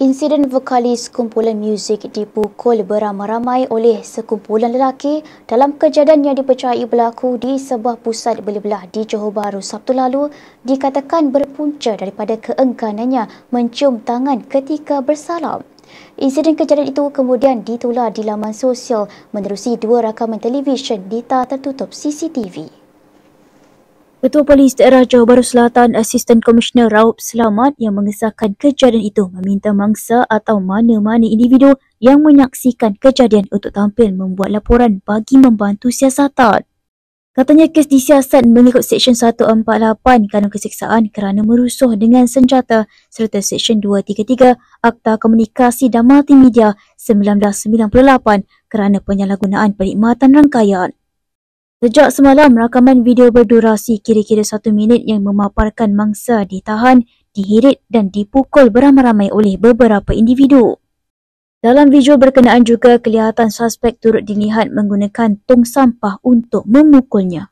Insiden vokalis kumpulan muzik dipukul beramai-ramai oleh sekumpulan lelaki dalam kejadian yang dipercayai berlaku di sebuah pusat beli belah di Johor Bahru Sabtu lalu dikatakan berpunca daripada keengganannya mencium tangan ketika bersalam. Insiden kejadian itu kemudian ditular di laman sosial menerusi dua rakaman televisyen dita tertutup CCTV. Ketua Polis Daerah Johor Bahru Selatan, Asisten Komisioner Raup Selamat yang mengesahkan kejadian itu meminta mangsa atau mana-mana individu yang menyaksikan kejadian untuk tampil membuat laporan bagi membantu siasatan. Katanya kes disiasat mengikut Seksyen 148 Kanun Keseksaan kerana merusuh dengan senjata serta Seksyen 233 Akta Komunikasi dan Multimedia 1998 kerana penyalahgunaan perkhidmatan rangkaian. Sejak semalam, rakaman video berdurasi kira-kira 1 minit yang memaparkan mangsa ditahan, dihirit dan dipukul beramai-ramai oleh beberapa individu. Dalam video berkenaan juga kelihatan suspek turut dilihat menggunakan tong sampah untuk memukulnya.